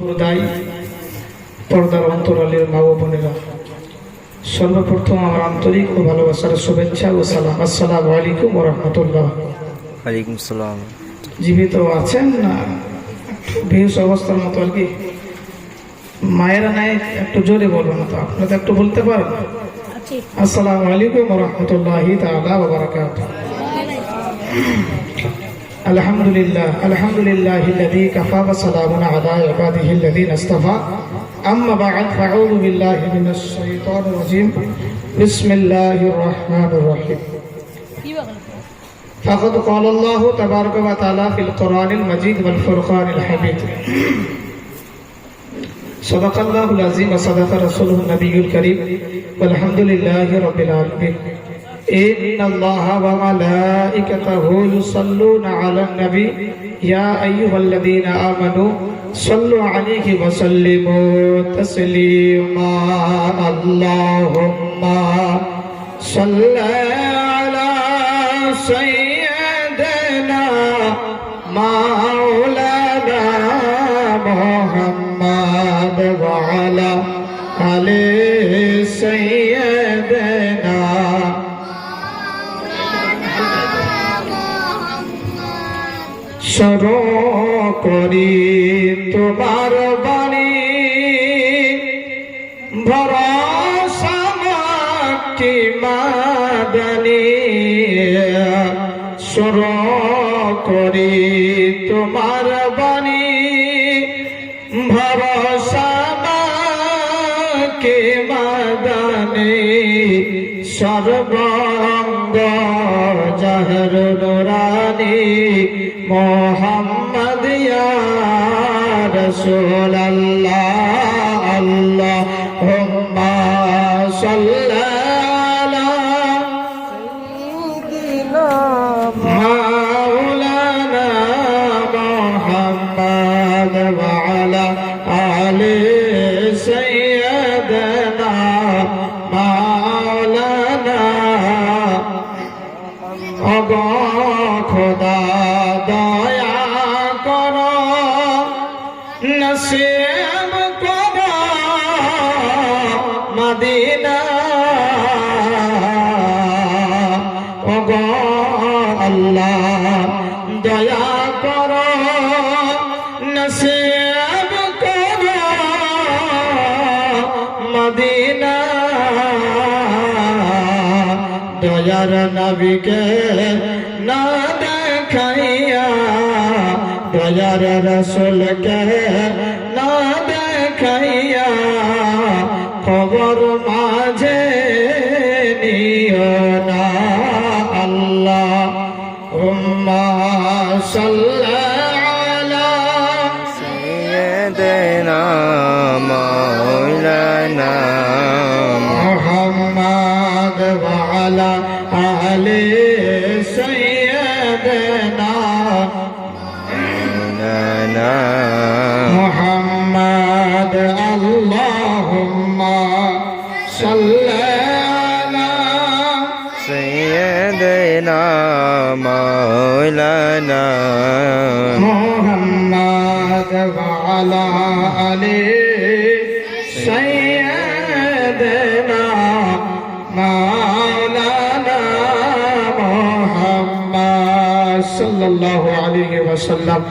পর্দায় পর্দার অন্তরালের মা ও বোনেরা, সর্বপ্রথম আমার আন্তরিক ও ভালোবাসার শুভেচ্ছা ও সালাম। আসসালামু আলাইকুম ওয়া রাহমাতুল্লাহ। ওয়ালাইকুম সালাম। জীবিত আছেন না বেহুশ অবস্থার মতো আর কি? মায়েরা নাই, একটু জোরে বলবেন তো, আপনারা তো একটু বলতে পারেন। আসসালামু আলাইকুম ওয়া রাহমাতুল্লাহি তাআলা ওয়া বারাকাতুহু। আলহামদুলিল্লাহ আলহামদুলিল্লাহিল্লাযী কাফা ওয়া সালামুন আলা ইবাদিহিল্লাযীনা ইসতাফা। আম্মা বা'দ, ফাআউযু বিল্লাহি মিনাশ শাইতানির রাজীম। বিসমিল্লাহির রাহমানির রাহিম। ফাকাদ ক্বালা আল্লাহু তাবারাকা ওয়া তাআলা ফিল কুরআনিল মাজিদ ওয়াল ফুরকানিল হামিদ। সাদাকাল্লাহুল আযীম ওয়া সাদাকা রাসূলুহুন নাবিয়্যুল কারীম। আলহামদুলিল্লাহি রাব্বিল আলামিন। ইন্নাল্লাহা ওয়া মালাইকাতাহু ইউসাল্লুনা আলান নবী ইয়া আইয়ুহাল্লাযীনা আমানু সাল্লু আলাইহি ওয়া সাল্লিমু তাসলিমা। আল্লাহুম্মা সাল্লি আলা সাইয়্যিদিনা মাওলানা মুহাম্মাদ ওয়া আলা আলি সাইয়্যিদিনা। শরো করি তোমার বাণী, ভরসা মাটি মাদানি। শরো করি তোমার বাণী, ভরসা মাটি মাদানি। সর্বাঙ্গ জাহর নুরানি মোহাম্মদ ইয়া রাসূলুল্লাহ। আল্লাহুম্মা সাল্লি আলা সাইয়্যিদিনা মাওলানা মুহাম্মদ ওয়া আলা আলি সাইয়্যিদিনা মাওলানা। ওগো খোদা দয়া করো, নসিব করো মদিনা। ওগো আল্লাহ দয়া করো, নসিব করো মদিনা। দয়ার নবীকে না দেখাইয়া, দয়ার রাসূলকে না দেখাইয়া, কবর মাঝে নিও না। আল্লাহুম্মা সাল্লি আলা সাইয়্যিদিনা মাওলানা মুহাম্মদ ওয়া আলা আলি সাইয়্যিদিনা মুহাম্মদ। আল্লাহুম্মা সাল্লি আলা সাইয়্যিদিনা মাওলানা মুহাম্মদ ওয়া আলা আলি সাইয়্যিদিনা মাওলানা মুহাম্মদ সাল্লাল্লাহু আলাইহি ওয়াসাল্লাম।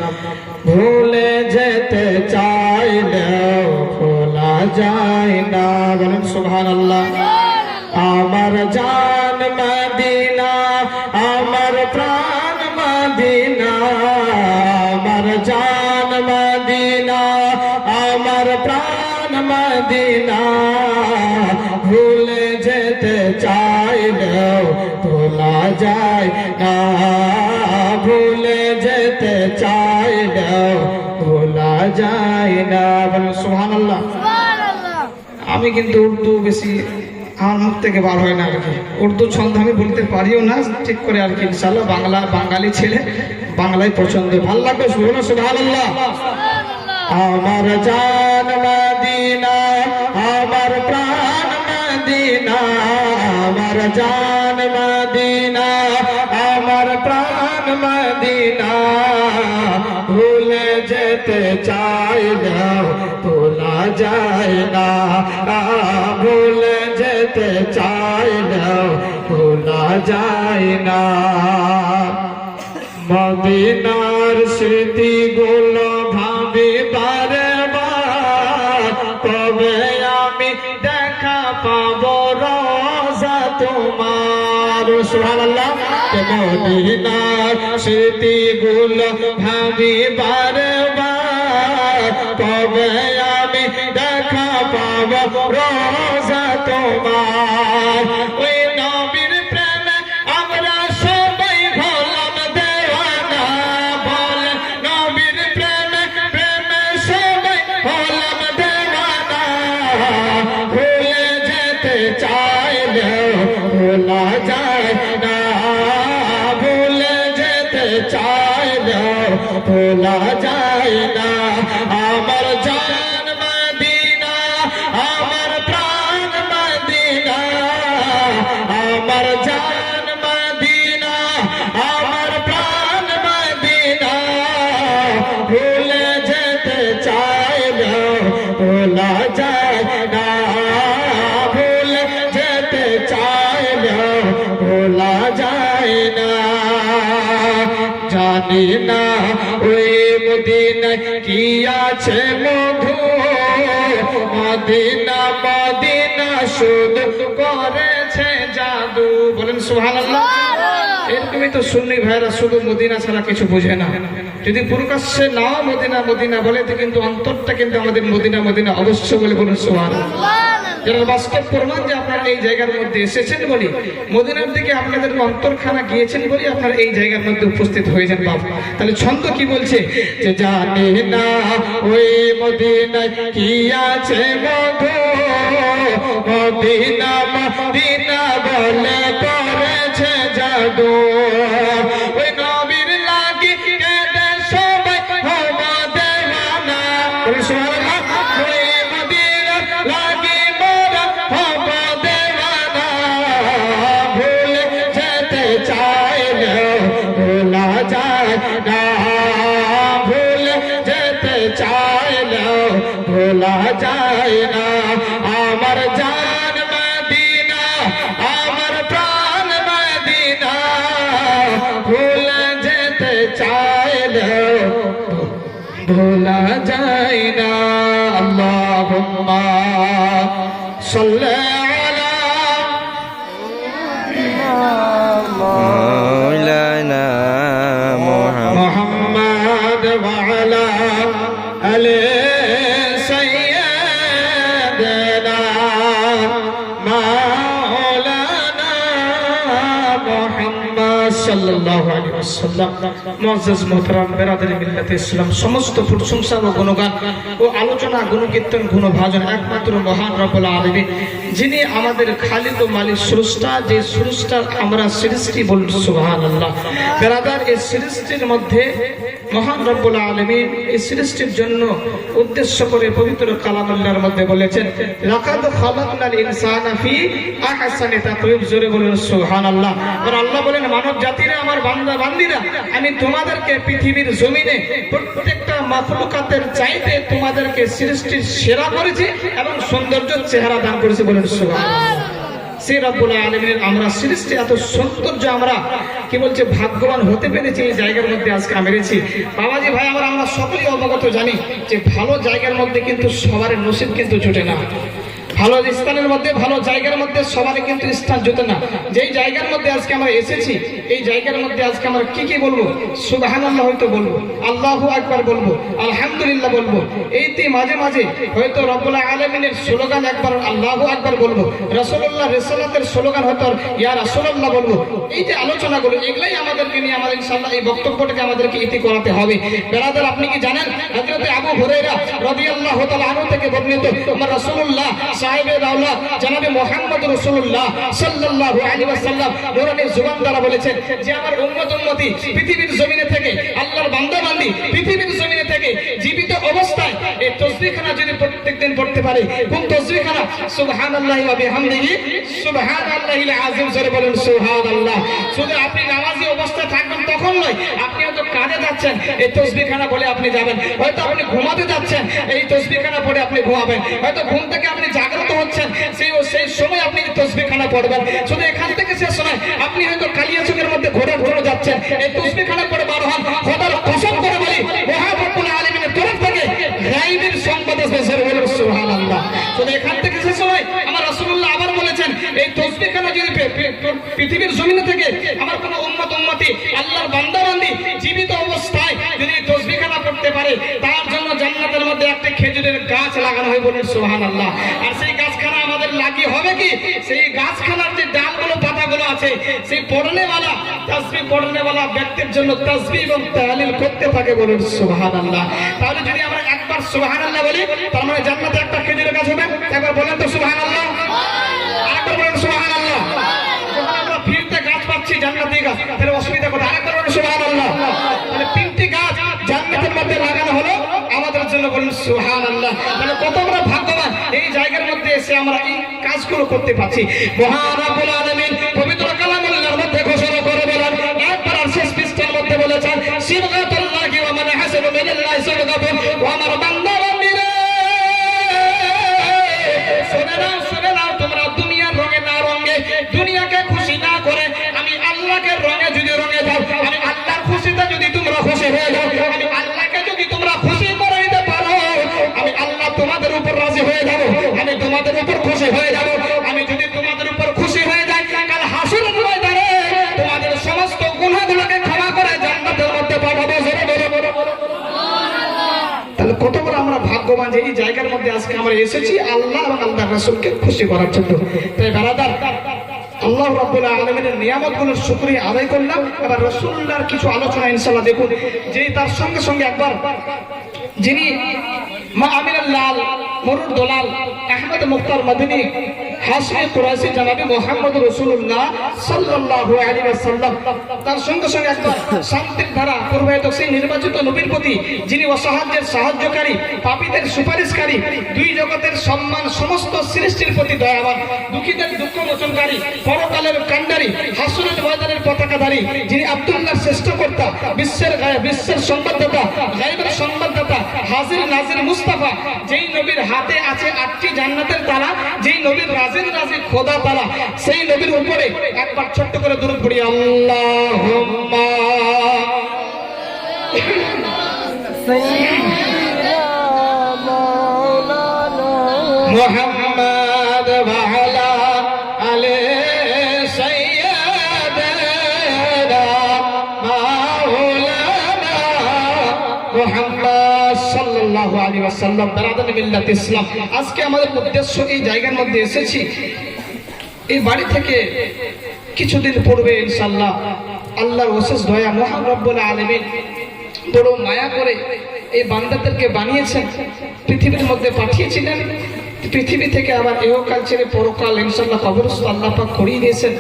ভুলে যেতে চাইলেও ভোলা যায় না। বলেন সুবহানাল্লাহ। আমার জান মদিনা, আমার প্রাণ মদিনা, আমার জান মদিনা, আমার প্রাণ মদিনা। ভুলে যেতে চাইলেও ভোলা যায় না, ভুলে যেতে চাইলেও ভোলা যায় না। বলেন সুবহানাল্লাহ। আমি কিন্তু উর্দু বেশি আমার মুখ থেকে বার হয় না আর কি। উর্দু ছন্দ আমি বলতে পারিও না ঠিক করে আর কি। ইনশাআল্লাহ বাঙালি ছেলে, বাংলায় পছন্দ, ভালো লাগবে। সুবহানাল্লাহ। আমার জান মদিনা, আমার প্রাণ মদিনা, আমার জান মদিনা, আমার প্রাণ মদিনা। ভুলে যেতে চাই না, যায় না, ভুলে যেতে চাইলেও ভোলা যায় না। মদিনার স্মৃতিগুলো ভাবি বারে বার, কবে আমি দেখা পাবো রোজা তোমার। সুবহানাল্লাহ। মদিনার স্মৃতিগুলো ভাবি বারে বার, কবে আমি দেখা পাবো রোজা তোমার। ওই নবীর প্রেমে আমরা সবাই হলাম দেওয়ানা, বল নবীর প্রেমে প্রেমে সবাই হলাম দেওয়ানা। ভুলে যেতে চাইলেও ভোলা যায় না, ভুলে যেতে চাইলেও ভোলা যায় না। আমার জান মদিনা, আমার প্রাণ মদিনা, আমার জান মদিনা, আমার প্রাণ মদিনা। ভুলে যেতে চাইলেও ভোলা যায় না, ভুলে যেতে চাইলেও ভোলা যায় না। জানি না ওই মদিনায় কি আছে মধু, মদিনা মদিনা শুধু করেছে জাদু। বলেন সুবহানাল্লাহ। এরকমই তো সুন্নি ভাইরা শুধু মদিনা ছাড়া কিছু বুঝে না। যদি প্রকাশ্যে নাও মদিনা মদিনা বলে তো কিন্তু অন্তরটা কিন্তু আমাদের মদিনা মদিনা অবশ্য বলে। বলুন সুবহানাল্লাহ। যারা বাস্তব প্রমাণ যে আপনারা এই জায়গার মধ্যে এসেছেন বলি, মদিনার দিকে আপনাদের অন্তরখানা গিয়েছেন বলি আপনারা এই জায়গার মধ্যে উপস্থিত হয়েছেন বাবা। তাহলে ছন্দ কি বলছে যে জানি না ওই মদিনায় কি আছে মধু, মদিনা মদিনা বলে করেছে জাদু। ওই নবীর লাগি কেঁদে সবাই হবা দেওয়ানা। সুবহানাল্লাহ। ওই মদিনা লাগি মোরা হবা দেওয়ানা। ভুলে যেতে চাইলেও ভোলা যায় না, ভুলে যেতে চাইলেও ভোলা যায় না। আমার জান মদিনা, আমার প্রাণ মদিনা। ভুলে যেতে চাইলেও ভোলা যায় না। আল্লাহুম্মা সাল্লি আলা مولانا محمد মুহাম্মাদ ওয়া আলা আলি সাইয়্যিদিনা মাওলানা মুহাম্মদ সাল্লাল্লাহু আলাইহি ওয়াসাল্লাম। মুআজ্জাজ মুহতারাম বিরাদরি মিল্লাত ইসলাম, সমস্ত প্রশংসা ও গুণগান ও আলোচনা গুণকীর্তন গুণভাজন একমাত্র মহান রব্বুল আলামিন, যিনি আমাদের খালিক ও মালিক স্রষ্টা। যে স্রষ্টার আমরা সৃষ্টি বলি সুবহানাল্লাহ। বিরাদার এই সৃষ্টির মধ্যে মহান রব্বুল আলামিন এই সৃষ্টির জন্য উদ্দেশ্য করে পবিত্র কালামুল্লাহর মধ্যে বলেছেন লাকাদ খালাকনাল ইনসানা ফি আহসানি তাকওয়িম। জোরে বলুন সুবহানাল্লাহ। আর আল্লাহ বলেন মানব জাতিরা, আমার বান্দা বান্দীরা, আমি তোমাদেরকে পৃথিবীর জমিনে প্রত্যেকটা মাখলুকাতের চাইতে তোমাদেরকে সৃষ্টির সেরা করেছি এবং সৌন্দর্য চেহারা দান করেছি। বলুন সুবহানাল্লাহ। সে রব্বুল আলামিনের আমরা সৃষ্টি এত সৌন্দর্য আমরা কি বলছে ভাগ্যবান হতে পেরেছি এই জায়গার মধ্যে আজকে মেরেছি। বাবাজি ভাই আমরা সকলেই অবগত জানি যে ভালো জায়গার মধ্যে কিন্তু সবার নসিব কিন্তু জুটে না। ভালো স্থানের মধ্যে ভালো জায়গার মধ্যে সবারই কিন্তু স্থান জুটে না। যেই জায়গার মধ্যে আজকে আমরা এসেছি এই জায়গার মধ্যে আজকে আমরা কি বলবো? সুবহানাল্লাহ হয়তো বলবো, আল্লাহু আকবার বলবো, আলহামদুলিল্লাহ বলবো। এইতে মাঝে মাঝে হয়তো রব্বুল আলামিনের স্লোগান একবার আল্লাহু আকবার বলবো, রাসূলুল্লাহ রিসালাতের স্লোগান হয়তো ইয়া রাসূলুল্লাহ বলবো। এই যে আলোচনাগুলো এগুলাই আমাদেরকে নিয়ে আমাদের ইনশাআল্লাহ এই বক্তব্যটাকে আমাদেরকে ইতি করাতে হবে। বেরাদার আপনি কি জানেন হযরত আবু হুরায়রা রাদিয়াল্লাহু তাআলা আনহু থেকে বর্ণিত আমার রাসূলুল্লাহ সাহেবে রাওলা জনাবে মুহাম্মদ রাসূলুল্লাহ সাল্লাল্লাহু আলাইহি ওয়াসাল্লাম নূরানী জুবান দ্বারা বলেছেন যে আমার উম্মত-উম্মতি পৃথিবীর জমিনে থেকে আল্লাহর বান্দা-বান্দি পৃথিবীর জমিনে থেকে জীবিত অবস্থায় এই তাসবিহখানা যদি প্রত্যেকদিন পড়তে পারে, কোন তাসবিহখানা? সুবহানাল্লাহি ওয়া বিহামদিহি সুবহানাল্লাহিল আযীম। জোরে বলেন সুবহানাল্লাহ। শুধু আপনি নামাজি অবস্থায় থাকবেন তখন নয়। আপনি হয়তো কাজে যাচ্ছেন, এই তসবিহখানা বলে আপনি যাবেন। হয়তো আপনি ঘুমাতে যাচ্ছেন, এই তসবিহখানা পড়ে আপনি ঘুমাবেন। হয়তো ঘুম থেকে আপনি জাগ্রত হচ্ছেন, সেই সময় আপনি তসবিহখানা পড়বেন। শুধু এখান থেকে শেষ নয়, আপনি হয়তো কালিয়াচকের মধ্যে ঘোড়া ঘোড়া যাচ্ছেন, এই তসবিহখানা পড়ে বার হন। খোদার কসম করে বলি, মহান রব্বুল আলামিনের তরফ থেকে গায়বের সংবাদ এসেছে, বলুন সুবহানাল্লাহ। শুধু এখান থেকে শেষ নয়, আমার রাসূলুল্লাহ আবার বলেছেন, এই তসবিহখানা যদি পৃথিবীর জমিনে থেকে আমার কোনো উম্মতি আল্লাহর বান্দা বান্দি জীবিত অবস্থায় যদি তসবিহখানা পড়তে পারে, তার জন্য জান্নাতের মধ্যে একটা খেজুরের গাছ লাগানো হয়, বলুন সুবহানাল্লাহ। আর সেই গাছখানা আমাদের লাগিয়ে হবে কি, সেই গাছখানার যে ডালগুলো পাতাগুলো আছে, সেই পড়নেওয়ালা তাসবিহ পড়নেওয়ালা ব্যক্তির জন্য তাসবিহ এবং তাহলিল করতে থাকে, বলুন সুবহানাল্লাহ। তাহলে যদি আমরা একবার সুবহানাল্লাহ বলি, তার মানে জান্নাতে একটা খেজুরের গাছ হবে। একবার বলেন তো সুবহানাল্লাহ, আরেকবার বলেন সুবহানাল্লাহ। যখন আমরা ফিরতে গাছ পাচ্ছি জান্নাতি গাছ, তাহলে অসুবিধা কোথায়? আরেকবার বলেন সুবহানাল্লাহ। তাহলে তিনটি গাছ জান্নাতের মধ্যে লাগানো হলো আমাদের জন্য, বলুন সুবহানাল্লাহ। তাহলে কত আমরা ভাগ্যবান, এই জায়গার মধ্যে এসে আমরা এই কাজগুলো করতে পারছি। মহান রব্বুল আলামিন পবিত্র কালামুল্লাহর মধ্যে ঘোষণা করে বলেন, একবার আর শেষ পৃষ্ঠার মধ্যে বলেছেন, সিবগাতুল্লাহি ওয়া মান হাসানু মিনাল্লাহি সিবগাতুন। ওয়া আমার বান্দা বান্দীরা, শুনে নাও, তোমরা দুনিয়ার রঙে না রঙে, দুনিয়াকে খুশি না করে আমি আল্লাহকে রঙে যদি রঙে দাও, আমি আল্লাহর খুশিতে যদি তোমরা খুশি হয়ে যাও, আমি আল্লাহকে যদি তোমরা খুশি করে দিতে পারো, আমি আল্লাহ তোমাদের উপর রাজি হয়ে যাব, আমি তোমাদের উপর খুশি হয়ে যাব। আমি যদি তোমাদের উপর খুশি হয়ে যাই, কাল হাসরের ময়দানে তোমাদের সমস্ত গুনাহগুলোকে ক্ষমা করে জান্নাতের মধ্যে পাঠাবো। তাহলে কত বড় আমরা ভাগ্যবান যে এই জায়গার মধ্যে আজকে আমরা এসেছি আল্লাহ এবং আল্লাহর রাসূলকে খুশি করার জন্য। তাই বারাদার, আল্লাহ রাব্বুল আলামিনের নিয়ামতগুলোর শুকরিয়া আদায় করলাম। এবার রাসূলুল্লাহর কিছু আলোচনা ইনশাআল্লাহ দেখুন, যে তার সঙ্গে সঙ্গে একবার যিনি মা আমিনাল লাল মরুর দলাল আহমদ মুখতার মদনী হাশমি কুরাইশি জনাবে মুহাম্মদ রাসূলুল্লাহ সাল্লাল্লাহু আলাইহি ওয়াসাল্লাম, তার সঙ্গে সঙ্গে একবার শান্তির ধারা প্রবাহিত সেই নির্বাচিত নবীর প্রতি, যিনি অসহায়দের সাহায্যকারী, পাপীদের সুপারিশকারী, দুই জগতের সম্মান, সমস্ত সৃষ্টির প্রতি দয়াবান, দুঃখীদের দুঃখ মোচনকারী, পরকালের কান্ডারী, হাসরের ময়দানের পতাকাধারী, যিনি আব্দুল্লাহর শ্রেষ্ঠ কর্তা, বিশ্বের সংবাদদাতা, গায়বের সংবাদদাতা, হাজির নাজির মুস্তাফা, যেই নবীর হাতে আছে 8টি জান্নাতের তালা, যেই নবীর রাজির রাজি খোদা তালা, সেই নবীর উপরে একবার ছোট্ট করে দরুদ পড়ি, আল্লাহুম্মা মুহাম্মাদ ওয়া আলা আলি সাইয়্যিদিনা মাওলানা মুহাম্মদ সাল্লাল্লাহু আলাইহি ওয়াসাল্লাম। বারাদাত মিল্লাত ইসলাম, আজকে আমাদের উদ্দেশ্য এই জায়গার মধ্যে এসেছি, এই বাড়ি থেকে কিছুদিন পূর্বে ইনশাআল্লাহ আল্লাহর অশেষ দয়া মহান রব্বুল আলামিন বড় মায়া করে এই বান্দাদেরকে বানিয়েছেন, পৃথিবীর মধ্যে পাঠিয়েছিলেন। পৃথিবী থেকে আবার ইহকাল ছেড়ে পরকাল ইনশাআল্লাহ কবরস্থ আল্লাহ পাক করিয়ে দিয়েছেন,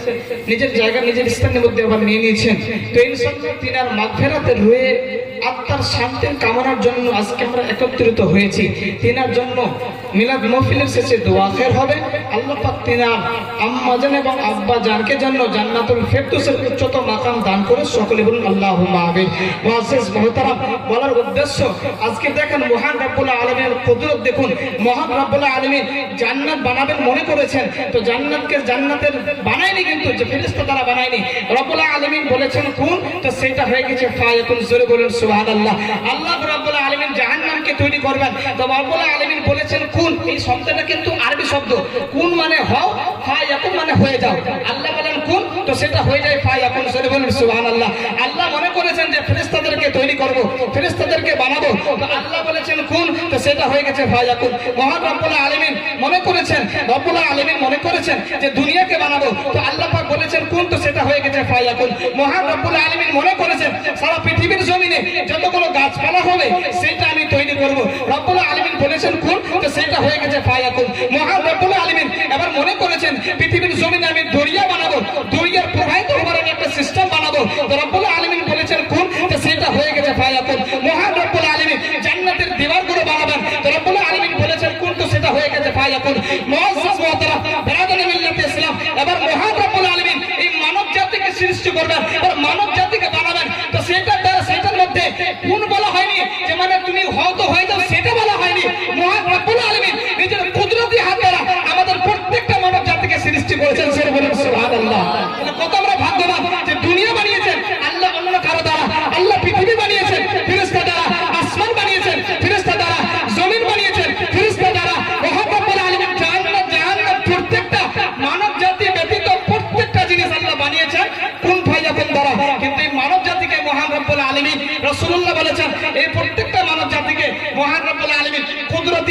নিজের জায়গা নিজের স্থানের মধ্যে আবার নিয়ে নিয়েছেন। তো ইনশাআল্লাহ তিনার মাগফিরাতে রয়ে আত্মার শান্তির কামনার জন্য আজকে আমরা একত্রিত হয়েছি। তিনার জন্য মিলাদ মাহফিলের শেষে দোয়া খের হবে, আল্লাহ পাক তিনার আম্মা জান এবং আব্বা জানকে জন্য জান্নাতুল ফেরদৌসের উচ্চতম মাকাম দান করে, সকলে বলুন আল্লাহুম্মা আমিন। মুআজ্জিজ মুহতারাম, বলার উদ্দেশ্য আজকে দেখেন মহান রব্বুল আলামিনের কুদরত দেখুন। মহান রব্বুল আলামিন জান্নাত বানাবেন মনে করেছেন, তো জান্নাতের বানায়নি, কিন্তু যে ফেরেশতা দ্বারা বানায়নি। রব্বুল আলামিন বলেছেন কোন, তো সেটা হয়ে গেছে ফায়াকুন। জোরে বলুন সুবহানাল্লাহ। আল্লাহ রাব্বুল আলামিন জাহান্নামকে তৈরি করবেন, তো রব্বুল আলামিন বলেছেন কোন। এই শব্দটা কিন্তু আরবি শব্দ, কোন মানে হও, ফায়াকুন মানে হয়ে যাও। আল্লাহ বলেন কোন, তো সেটা হয়ে যায় ফায়াকুন। জোরে বলুন সুবহানাল্লাহ। আল্লাহ মনে করেছেন যে ফেরেশতাদেরকে তৈরি করব, ফেরেশতাদেরকে বানাবো, তো আল্লাহ বলেছেন কোন, তো সেটা হয়ে গেছে ফায়াকুন। মহান রব্বুল আলামিন মনে করেছেন, রব্বুল আলামিন মনে করেছেন যে দুনিয়াকে বানাবো, তো আল্লাহ পাক বলেছেন কোন, তো সেটা হয়ে গেছে ফায়াকুন। মহান রব্বুল আলামিন মনে করেছেন সারা পৃথিবীর জমিনে যতগুলো গাছপালা হবে সেটা আমি তৈরি করব, রব্বুল আলামিন বলেছেন কোন, তো সেটা হয়ে গেছে ফায়াকুন। মহান রব্বুল আলামিন এবার মনে করেছেন পৃথিবীর জমিনে আমি দরিয়া বানাবো, দরিয়ার প্রবাহিত হবার আমি একটা সিস্টেম বানাবো, তো রব্বুল আলামিন বলেছেন কোন, তো সেটা হয়ে গেছে ফায়াকুন। মহান রব্বুল আলামিন জান্নাতের দেওয়ালগুলো বানাবেন, তো রব্বুল আলামিন বলেছেন কোন, তো সেটা হয়ে গেছে ফায়াকুন। মুআজ্জিজ মুহতারাম, বারাদাত মিল্লাত ইসলাম, এবার মহান রব্বুল আলামিন এই মানব জাতিকে সৃষ্টি করবেন, আর মানব জাতিকে বানাবেন,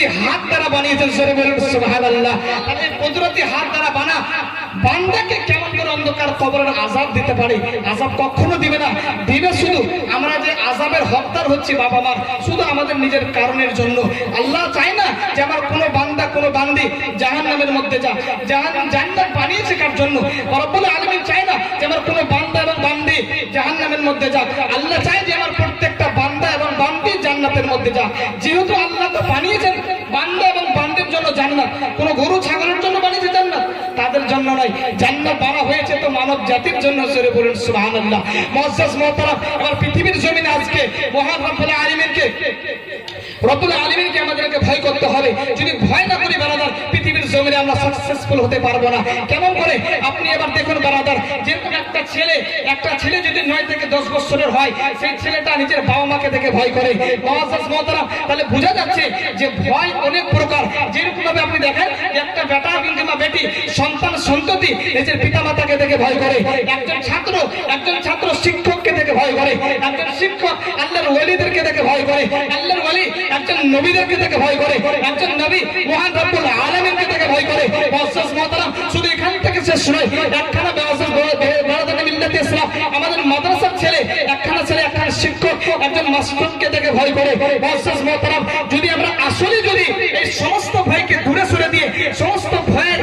কুদরতি হাত দ্বারা বানিয়েছেন, জোরে বলুন সুবহানাল্লাহ। তাহলে কুদরতি হাত দ্বারা বান্দাকে কেমন করে অন্ধকার কবরের আযাব দিতে পারে? আযাব কখনো দিবে না, দিবে শুধু আমরা যে আযাবের হকদার হচ্ছি বাবা মার, শুধু আমাদের নিজের কারণের জন্য। আল্লাহ চায় না যে আমার কোনো বান্দা কোনো বান্দি জাহান্নামের মধ্যে যা, জান্নাত বানিয়েছে কার জন্য? রব্বুল আলামিন চায় না যে আমার কোনো বান্দা এবং বান্দি জাহান্নামের মধ্যে যা। আল্লাহ চায় যে আমার প্রত্যেকটা বান্দা এবং বান্দি জান্নাতের মধ্যে যা। যেহেতু আল্লাহ তো বানিয়েছেন বান্দা এবং বান্দির জন্য জান্নাত, কোনো গরু ছাগলের জন্য বানিয়েছে জান্নাত, তাদের জন্য নয়। জান্নাত বানা হয়েছে তো মানব জাতির জন্য, জোরে বলুন সুবহানাল্লাহ। মুআজ্জাজ মুহতারাম, আমার পৃথিবীর জমিনে আজকে মহান রব্বুল আলামিনকে আমাদেরকে ভয় করতে হবে। যদি ভয় না করি বারাদার, পৃথিবীর জমিনে আমরা সাকসেসফুল হতে পারবো না। কেমন করে? আপনি এবার দেখুন বারাদার, যেরকম একটা ছেলে যদি 9 থেকে 10 বছরের হয়, সেই ছেলেটা নিজের বাবা মাকে দেখে ভয় করে। মুআজ্জাজ মুহতারাম, তাহলে বোঝা যাচ্ছে যে ভয় অনেক প্রকার। যেরকম ভাবে আপনি দেখেন একটা বেটা কিংবা বেটি সন্তান সন্ততি নিজের পিতামাতাকে দেখে ভয় করে। একজন ছাত্র শিক্ষককে দেখে ভয় করে। একজন শিক্ষক আল্লাহর ওলিদেরকে দেখে ভয় করে। আল্লাহর ওলি একজন নবীদেরকে দেখে ভয় করে। একজন নবী মহান রব্বুল আলামিনকে দেখে ভয় করে। মুআজ্জাজ মুহতারাম, শুধু এখান থেকে শেষ নয়, একখানা মিল্লাতে ইসলাম আমাদের মাদ্রাসার ছেলে, একখানা শিক্ষক একজন মাস্টারকে দেখে ভয় করে। মুআজ্জাজ মুহতারাম, যদি আমরা আসলে যদি এই সমস্ত ভয়কে দূরে সরে দিয়ে সমস্ত ভয়ের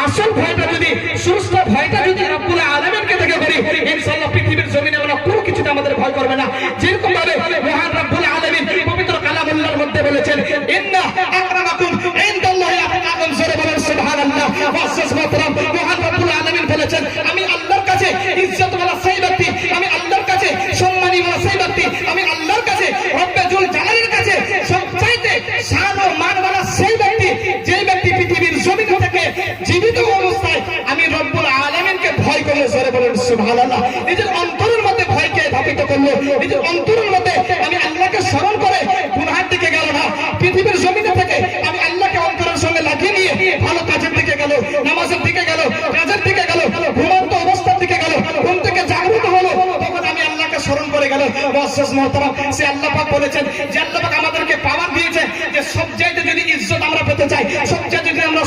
আসল ভয়টা যদি সুস্থ ভয়টা যদি রব্বুল আলামিনকে দেখে করি, ইনশাআল্লাহ পৃথিবীর জমিনে আমরা কোনো কিছুতে আমাদের ভয় করবে না। যেরকম ভাবে মহান রব্বুল আলামিন পবিত্র কালামুল্লাহর মধ্যে বলেছেন, ইন্না আকরামাকুম ইনদাল্লাহি আতকাকুম, জোরে বলুন সুবহানাল্লাহ। মুআজ্জাজ মুহতারাম, মহান রব্বুল আলামিন বলেছেন, আমি আল্লাহর কাছে ইজ্জতওয়ালা সেই ব্যক্তি, আমি আল্লাহর কাছে সম্মানীওয়ালা সেই ব্যক্তি, আমি আল্লাহর কাছে রব্বে জুল জালালের কাছে সবচাইতে শান ও মানওয়ালা সেই ব্যক্তি, যেই ব্যক্তি পৃথিবীর জমিন থেকে জীবিত অবস্থায় আমি রব্বুল আলামিনকে ভয় করলে, জোরে বলুন সুবহানাল্লাহ। নিজের অন্তরের মধ্যে ভয়কে ধাবিত করলো, নিজের অন্তরের মধ্যে আমি আল্লাহকে স্মরণ করে গুনাহের দিকে গেল না, পৃথিবীর জমিনে থেকে আমি আল্লাহকে অন্তরের সঙ্গে লাগিয়ে নিয়ে ভালো কাজের দিকে গেল, নামাজের দিকে গেল, কাজের দিকে গেল, ঘুমন্ত অবস্থার দিকে গেল, ঘুম থেকে জাগ্রত হলো, তখন আমি আল্লাহকে স্মরণ করে গেল। মুআজ্জাজ মুহতারাম, সে আল্লাহ পাক বলেছেন যে আল্লাহ পাক আমাদেরকে পাওয়ার দিয়েছে যে সবচাইতে যদি ইজ্জত আমরা পেতে চাই, সবচাইতে যদি আমরা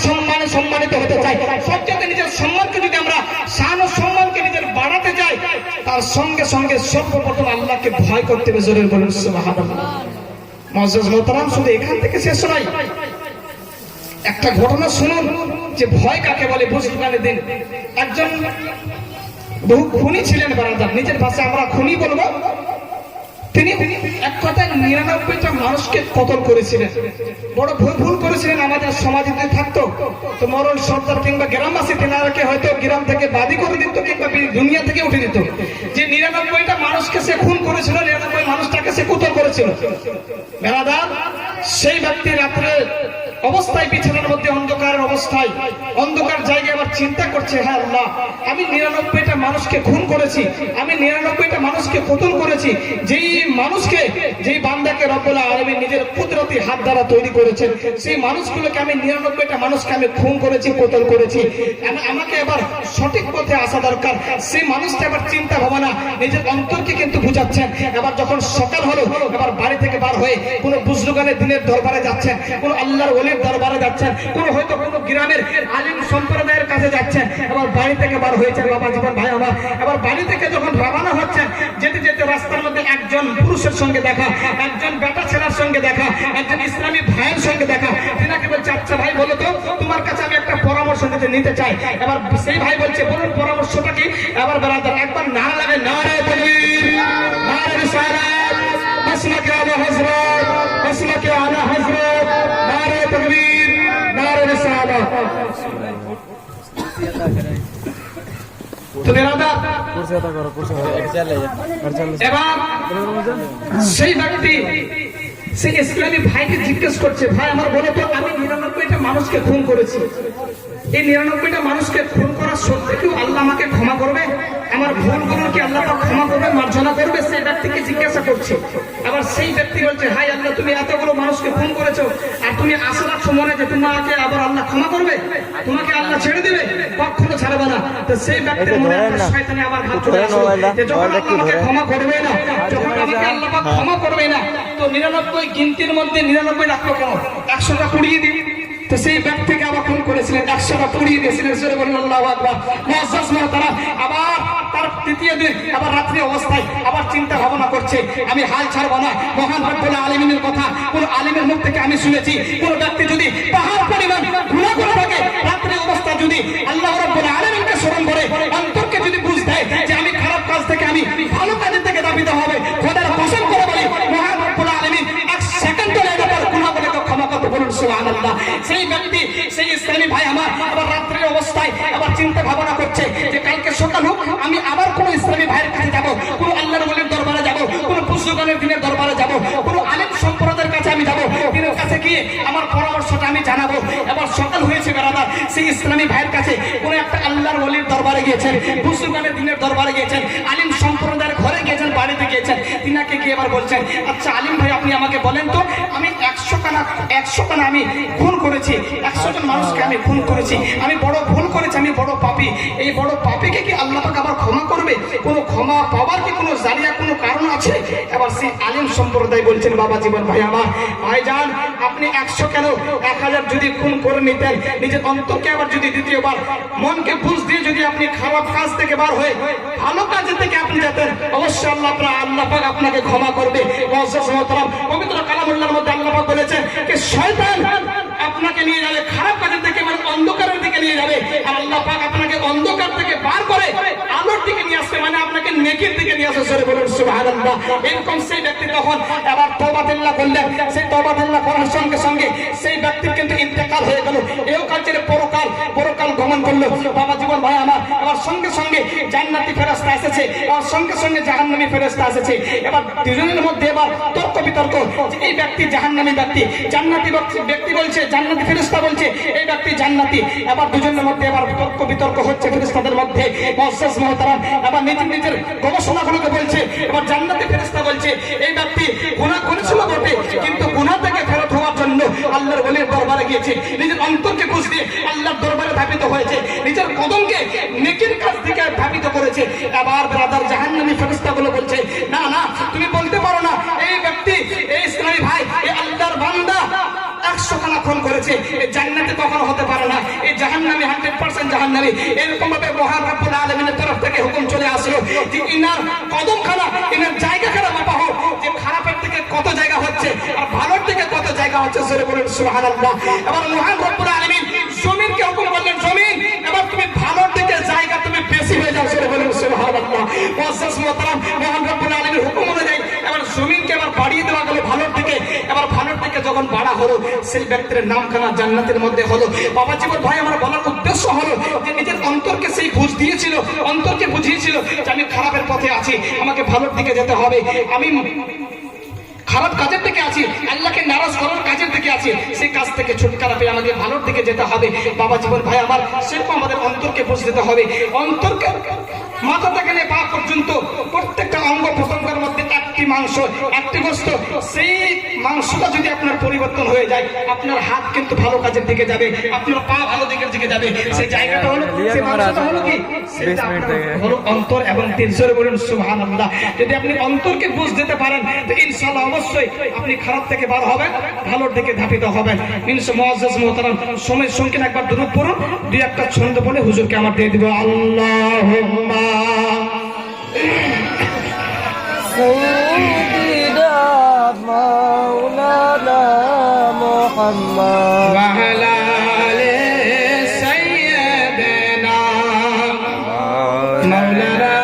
সম্মানিত হতে চাই, সবচাইতে নিজের সম্মানকে যদি আমরা শান ও সম্মানকে নিজের বাড়াতে চাই, তার সঙ্গে সঙ্গে সর্বপ্রথম আল্লাহকে ভয় করতে হবে, জোরে বলুন সুবহানাল্লাহ। মুআজ্জাজ মুহতারাম, শুধু এখান থেকে শেষ নয়, একটা ঘটনা শুনুন যে ভয় কাকে বলে। বুঝলুকানের দিন একজন বহু খুনি ছিলেন বারাদার, নিজের ভাষায় আমরা খুনি বলবো। তিনি এক কথায় 99টা মানুষকে কতল করেছিলেন। বড় ভুল করেছিলেন। আমাদের সমাজে যদি থাকতো তো মরণ সর্দার কিংবা গ্রামবাসী তেনারাকে হয়তো গ্রাম থেকে বাদী করে দিত কিংবা দুনিয়া থেকে উঠে দিত। যে 99টা মানুষকে সে খুন করেছিল, 99 মানুষটাকে সে কতল করেছিল বারাদার, সেই ব্যক্তি রাত্রে অবস্থায় বিছানার মধ্যে অন্ধকারের অবস্থায় অন্ধকার জায়গায় আবার চিন্তা করছে, হ্যাঁ আল্লাহ, আমি 99টা মানুষকে খুন করেছি, আমি 99টা মানুষকে কতল করেছি। যেই বান্দাকে রব্বুল আলামিন নিজের কুদরতি হাত দ্বারা তৈরি করেছেন, সেই মানুষগুলোকে আমি 99টা মানুষকে আমি খুন করেছি, কতল করেছি। আমাকে এবার সঠিক পথে আসা দরকার। সেই মানুষটা এবার চিন্তা ভাবনা নিজের অন্তরকে কিন্তু বুঝাচ্ছেন। এবার যখন সকাল হলো, এবার বাড়ি থেকে বার হয়ে কোনো বুজরুগানের দিনের দরবারে যাচ্ছেন, কোনো আল্লাহর ওলির দরবারে যাচ্ছেন, কোনো গ্রামের আলিম সম্প্রদায়ের কাছে যাচ্ছেন। এবার বাড়ি থেকে বার হয়েছেন বাবা জীবন ভাই আমার। এবার বাড়ি থেকে যখন রওনা হচ্ছেন, যেতে যেতে রাস্তার মধ্যে একজন পুরুষের সঙ্গে দেখা, একজন বেটা ছেলের সঙ্গে দেখা, একজন ইসলামী ভাইয়ের সঙ্গে দেখা। তিনাকে বলছে, আচ্ছা ভাই বলো তো, তোমার কাছে আমি একটা পরামর্শ নিতে চাই। এবার সেই ভাই বলছে, বলুন পরামর্শটা কি? এবার বেরাদার একবার নারা লাগে, নারে তাকবীর, নারে রিসালাত, মাসলাকে আলা হযরত, মাসলাকে আলা হযরত, নারে তাকবীর, নারে রিসালাত। তো বেরাদার এবার সেই ব্যক্তি সেই ইসলামী ভাইকে জিজ্ঞেস করছে, ভাই আমার বলো তো, আমি 99টা মানুষকে খুন করেছি, এই 99টা মানুষকে খুন করার সত্ত্বেও কি আল্লাহ আমাকে ক্ষমা করবে? আমার ভুলগুলো কি আল্লাহ পাক ক্ষমা করবে, মার্জনা করবে? সেই ব্যক্তিকে জিজ্ঞাসা করছে। আবার সেই ব্যক্তি বলছে, হাই আল্লাহ, তুমি এতগুলো মানুষকে খুন করেছো, আর তুমি আশা রাখছো মনে যে তোমাকে আবার আল্লাহ ক্ষমা করবে, তোমাকে আল্লাহ ছেড়ে দিবে? কখনো ছাড়বে না। তো সেই ব্যক্তির মনে একটা শয়তানি আবার ভাব চলে আসলো যে যখন আল্লাহ আমাকে ক্ষমা করবে না, যখন আমাকে আল্লাহ পাক ক্ষমা করবে না, তো 99 গিনতির মধ্যে 99 রাখলো কেন, 100টা পুড়িয়ে দিই। তো সেই ব্যক্তিকে আবার খুন করেছিলেন, 100টা পুড়িয়ে দিয়েছিলেন। সরে বলেন আল্লাহু আকবার। মুআজ্জাজ মুহতারা, আবার তার তৃতীয় দিন আবার রাত্রি অবস্থায় আবার চিন্তা ভাবনা করছে, আমি হাল ছাড়বো না। মহান রব্বুল আলামিনের কথা কোন আলিমের মুখ থেকে আমি শুনেছি, কোন ব্যক্তি যদি পাহাড় পরিমাণ গুনাহ করে থাকে, রাত্রি অবস্থা যদি আল্লাহ রব্বুল আলামিনকে স্মরণ করে, অন্তরকে যদি বুঝ দেয় যে আমি খারাপ কাজ থেকে আমি ভালো কাজের থেকে দাবিত হবে, খোদার কসম করে বলি মহান রব্বুল আলামিন এক সেকেন্ড লাগে তার গুনাহ বলে ক্ষমা করতে, বলুন সুবহানাল্লাহ। সেই ব্যক্তি, সেই ইসলামী ভাই আমার আবার রাত্রির অবস্থায় আবার চিন্তা ভাবনা করছে যে কালকে সকাল হোক, আমি আবার কোন ইসলামী ভাইয়ের কাছে যাব, কোন আল্লাহর ওলির দরবারে যাব, কোন পুষ্যগানের দিনের দরবারে যাব, কোন আলেম সম্প্রদায়ের কাছে আমি যাব, দিনের কাছে গিয়ে আমার পরামর্শটা আমি জানাবো। এবার সকাল হয়েছে বেরাদার, সেই ইসলামী ভাইয়ের কাছে কোন একটা আল্লাহর ওলির দরবারে গিয়েছেন, পুষ্যগানের দিনের দরবারে গিয়েছেন, আলিম সম্প্রদায়ের ঘরে গিয়েছেন, বাড়িতে গিয়েছেন, তিনাকে গিয়ে এবার বলছেন, আচ্ছা আলিম ভাই, আপনি আমাকে বলেন তো, আমি 100 কানা আমি খুন করেছি, 100 জন মানুষকে আমি খুন করেছি, আমি বড় ভুল করেছি, আমি বড় পাপী। এই বড় পাপীকে কি আল্লাহ পাক আবার ক্ষমা করবে? কোন ক্ষমা পাওয়ার কি কোনো জারিয়া, কোনো কারণ আছে? এবার সেই আলিম সম্প্রদায় বলছেন, বাবা জীবন ভাই আমার, ভাইজান, আপনি 100 কেন 1000 যদি খুন করে নিতেন, নিজের অন্তরকে আবার যদি দ্বিতীয়বার মনকে বুঝ দিয়ে যদি আপনি খারাপ কাজ থেকে বার হয়ে ভালো কাজের থেকে আপনি যেতেন, অবশ্যই আল্লাহ পাক আপনাকে ক্ষমা করবে। মুআজ্জাজ মুহতারাম, পবিত্র কালামুল্লাহর মধ্যে আল্লাহ পাক বলেছেন যে শয়তান আপনাকে নিয়ে যাবে খারাপ কাজের থেকে, মানে অন্ধকারের দিকে নিয়ে যাবে, আর আল্লাহ পাক আপনাকে অন্ধকার থেকে বার করে আলোর দিকে নিয়ে আসবে, মানে আপনাকে নেকির দিকে নিয়ে আসবে। সরে বলুন সুবহানাল্লাহ। এরকম সেই ব্যক্তি তখন আবার তওবাতুল্লাহ করলেন। সেই তওবাতুল্লাহ করার সঙ্গে সঙ্গে সেই ব্যক্তির কিন্তু ইন্তেকাল হয়ে গেল, এও কাল ছেড়ে পরকাল গমন করলো। বাবা জীবন ভাই আমার, এবার সঙ্গে সঙ্গে জান্নাতি ফেরেশতা এসেছে, এবার সঙ্গে সঙ্গে জাহান্নামী ফেরেশতা এসেছে। এবার দুজনের মধ্যে এবার তর্ক বিতর্ক, এই ব্যক্তি জাহান্নামী ব্যক্তি, জান্নাতি ব্যক্তি বলছে, জান্নাতি ফেরেশতা বলছে এই ব্যক্তি জান্নাতি। এবার দুজনের মধ্যে এবার তর্ক বিতর্ক হচ্ছে ফেরেশতাদের মধ্যে। মুআজ্জাজ মুহতারাম, এবার নিজের গবেষণাগুলোকে বলছে। এবার জান্নাতি ফেরেশতা বলছে এই ব্যক্তি গুনাহ করেছিল বটে, কিন্তু গুনাহ থেকে ফেরত হওয়ার জন্য আল্লাহর ওলির দরবারে গিয়েছে, নিজের অন্তরকে বুঝ দিয়ে আল্লাহর দরবারে ধাবিত হয়েছে, নিজের কদমকে নেকির কাজ থেকে ধাবিত করেছে। এবার ব্রাদার জাহান্নামী ফেরেশতাগুলো বলছে, না না, তুমি বলতে পারো না এই ব্যক্তি, এই ইসলামী ভাই, এই আল্লাহর বান্দা 100 খানা খুন করেছে, এই জান্নাতে কখনো হতে পারে না, এই জাহান্নামী 100% জাহান্নামী। এরকম ভাবে মহান রব্বুল আলামিনের তরফ থেকে হুকুম চলে আসলো যে ইনার কদমখানা, ইনার জায়গাখানা মাপা হোক, যে খারাপের দিকে কত জায়গা হচ্ছে আর ভালোর দিকে কত জায়গা হচ্ছে। সরে বলুন সুবহানাল্লাহ। এবার মহান রব্বুল আলামিন জমিনকে হুকুম করলেন, জমিন এবার তুমি ভালোর দিকে জায়গা তুমি বেশি হয়ে যাও। সরে বলুন সুবহানাল্লাহ। মুআজ্জাজ মুহতারাম, মহান রব্বুল আলামিনের হুকুম অনুযায়ী এবার জমিনকে এবার বাড়িয়ে দেওয়া গেল ভালোর দিকে। এবার ভালোর দিকে যখন বাড়া হলো, সেই ব্যক্তির নামখানা জান্নাতের মধ্যে হলো। বাবা জীবন ভাই আমার বলার উদ্দেশ্য হলো যে নিজের অন্তরকে সেই বুঝ দিয়েছিল, অন্তরকে বুঝিয়েছিল যে আমি খারাপের পথে আছি, আমাকে ভালোর দিকে যেতে হবে, আমি খারাপ কাজের থেকে আছি, আল্লাহকে নারাজ করার কাজের থেকে আছি, সেই কাজ থেকে ছুটকারা পেয়ে আমাকে ভালোর দিকে যেতে হবে। বাবা জীবন ভাই আমার, সেরকম আমাদের অন্তরকে বুঝ দিতে হবে। অন্তরকে মাথা থেকে নিয়ে পা পর্যন্ত প্রত্যেকটা অঙ্গ প্রত্যঙ্গের মধ্যে একটি মাংস, একটি গোস্ত, সেই মাংসটা যদি আপনার পরিবর্তন হয়ে যায়, আপনার হাত কিন্তু ভালো কাজের দিকে যাবে, আপনার পা ভালো দিকের দিকে যাবে। সেই জায়গাটা হলো, সেই মাংসটা হলো কি, সেটা হলো অন্তর এবং দিল। জোরে বলুন সুবহানাল্লাহ। যদি আপনি অন্তরকে বুঝ দিতে পারেন, তো ইনশাআল্লাহ অবশ্যই আপনি খারাপ থেকে বার হবেন, ভালোর দিকে ধাবিত হবেন। মুআজ্জাজ মুহতারাম, সময় সংকীর্ণ একবার দুরূদ পড়ুন, দুই একটা ছন্দ বলে হুজুরকে আমার দিয়ে দিব। আল্লাহুম্মা সাইয়্যিদিনা মাওলানা মুহাম্মদ ওয়া আলা আলি সাইয়্যিদিনা মাওলানা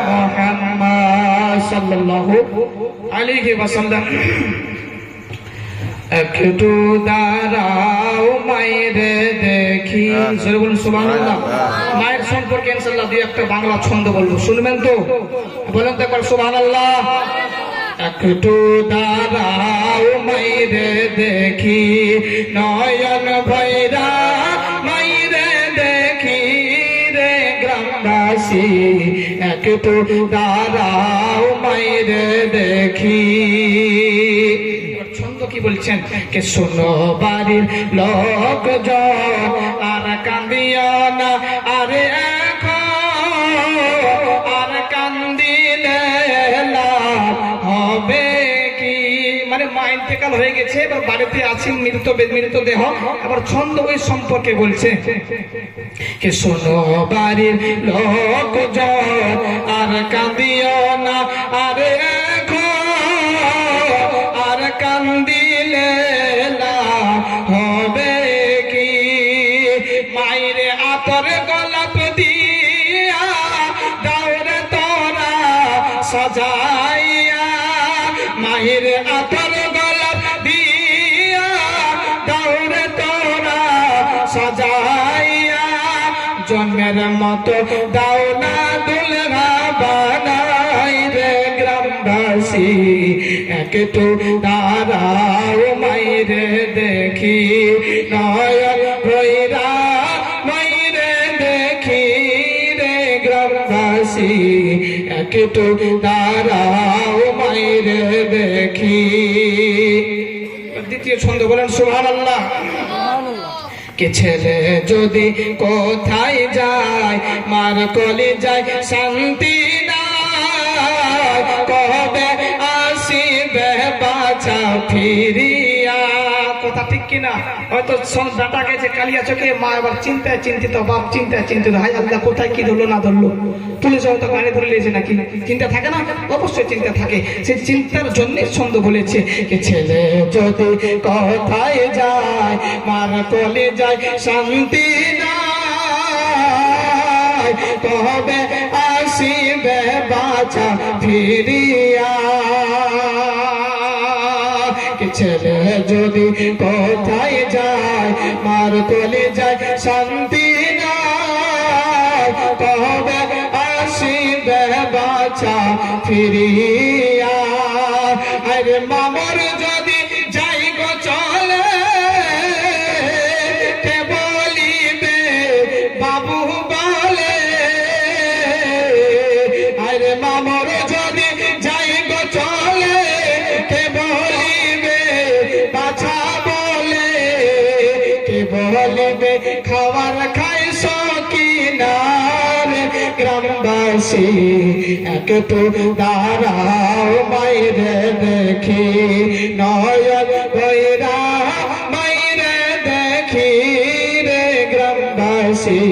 মুহাম্মদ সাল্লাল্লাহু আলাইহি ওয়াসাল্লাম। একটু দাঁড়াও মায়ের দেখি। জোরে বলুন সুবহানাল্লাহ। মায়ের সম্পর্কে ইনশাআল্লাহ দুই একটা বাংলা ছন্দ বলবো, শুনবেন তো? বলেন তো একবার সুবহানাল্লাহ। একটু দাঁড়াও মায়ের দেখি, নয়ন ভৈরা মায়ের দেখি রে, গ্রামবাসী গ্রামবাসী একটু দাঁড়াও মাইরে দেখি। ছন্দ কি বলছেন? কে শোনো বাড়ির লোকজন আর কান্দিও না, আরে এখন আর কান্দিলে লাভ হবে কি? মানে মা ইন্তেকাল হয়ে গেছে, এবার বাড়িতে আছেন মৃতদেহ, আবার ছন্দ ওই সম্পর্কে বলছে। কে শোনো বাড়ির লোকজন আর কান্দিও না, আরে আর কান্দিলে লাভ হবে কি? মায়ের আতর গোলাপ দিয়া দাওরে তোরা সাজাইয়া, মায়ের আতর গোলাপ দিয়া দাওরে তোরা সাজাইয়া, জন্মের মতো দাও না দুলহা বানাই রে গ্রামবাসী একটু দাঁড়াও মাইরে দেখি। নয়ন ভৈরা মাইরে দেখি রে গ্রামবাসী একটু দাঁড়াও মাইরে দেখি। দ্বিতীয় ছন্দ বলেন সুবহানাল্লাহ। কে ছেলে যদি কোথায় যায় মার কলি যায় শান্তি নাই, কবে আসিবে বাছা ফিরিয়া? কথা ঠিক কিনা? হয়তো ডাটা গেছে কালিয়া চোখে, মা এবার চিন্তায় চিন্তিত, বাপ চিন্তায় চিন্তিত, হাই আল্লাহ কোথায় কি ধরলো না ধরলো, পুলিশে হয়তো গাড়ি ধরে নিয়েছে নাকি, চিন্তা থাকে না? অবশ্যই চিন্তা থাকে, সেই চিন্তার জন্য ছন্দ বলেছে। কে ছেলে যদি কোথায় যায় মার কলে যায় শান্তি নাই, কবে আসিবে বাছা ফিরিয়া? ছেলে যদি কোথায় যায় মার কলে যায় শান্তি নাই, কবে আসিবে বাছা ফিরিয়া? আরে মামর যদি যাই গো চলে, কে বলিবে বাবু বলে? আরে মামর যদি যাই গো চলে, কে বলিবে বাছা বলে? কে বলিবে খাবার খাইছ কিনার গ্রামবাসী একটু দাঁড়াও মাইরে দেখি। নয়ন ভৈরা মাইরে দেখি রে গ্রামবাসী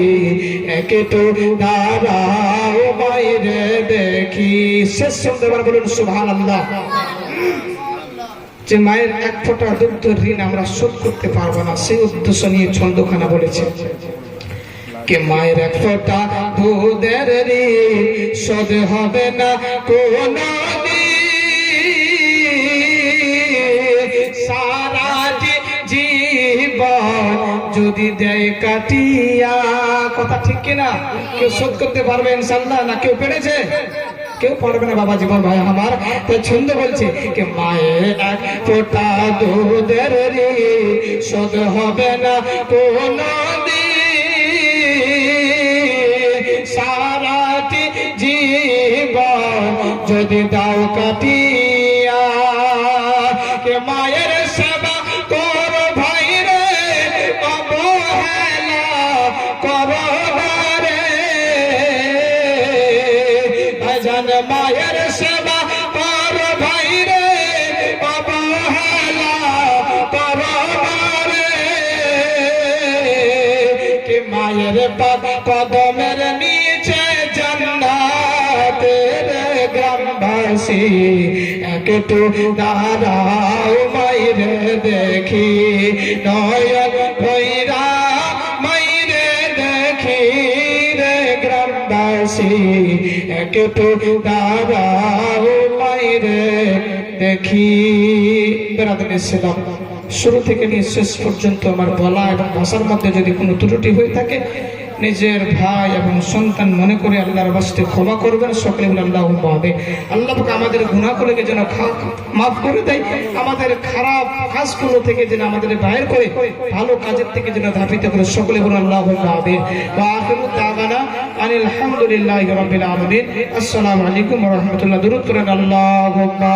একটু দাঁড়াও মাইরে দেখি। শেষ শব্দ এবার বলুন সুবহানাল্লাহ। যে মায়ের এক ফোঁটা দুগ্ধের ঋণ আমরা শোধ করতে পারবো না, সেই উদ্দেশ্য নিয়ে ছন্দখানা বলেছে। কে মায়ের এক ফোঁটা দুধের ঋণ শোধ হবে না কোনদিন, সারা জীবন যদি দেয় কাটিয়া। কথা ঠিক কিনা? কেউ শোধ করতে পারবে ইনশাআল্লাহ? না কেউ পেরেছে? কেউ পারবে না বাবা জীবন ভাই আমার। তাই ছন্দ বলছে কে মায়ের এক ফোঁটা দুধের ঋণ শোধ হবে না কোনদিন, সারাটি জীবন যদি দাও কাটিয়া। কে মায়ের সেবা কর ভাই রে, অবহেলা কর রে, ভাইজান মায়ের সেবা কর ভাই রে, অবহেলা কর রে। কে মায়ের পাদ কদমের নিচে জান্নাতের গ্রামবাসী একটু দাঁড়াও মাইরে দেখি। নয়ন ভৈরা মাইরে দেখি রে গ্রামবাসী একটু দাঁড়াও মাইরে দেখি। বেরাদুল ইসলাম, শুরু থেকে নিয়ে শেষ পর্যন্ত আমার বলা এবং ভাষার মধ্যে যদি কোনো ত্রুটি হয়ে থাকে নিজের ভাই এবং সন্তান মনে করে আল্লাহর বাস্তে ক্ষমা করবেন। সকলে বলে আল্লাহুম্মা আমিন। আল্লাহ পাক আমাদের গুনাহগুলোকে যেন মাফ করে দেয়, আমাদের খারাপ কাজগুলো থেকে যেন আমাদের বাইর করে ভালো কাজের থেকে যেন ধাবিত করে। সকলে বলে আল্লাহুম্মা আমিন। ওয়া আখিরু দাওয়ানা আলহামদুলিল্লাহি রাব্বিল আলামিন। আসসালামু আলাইকুম ওয়া রাহমাতুল্লাহ। দুরূদ পড়েন আল্লাহুম্মা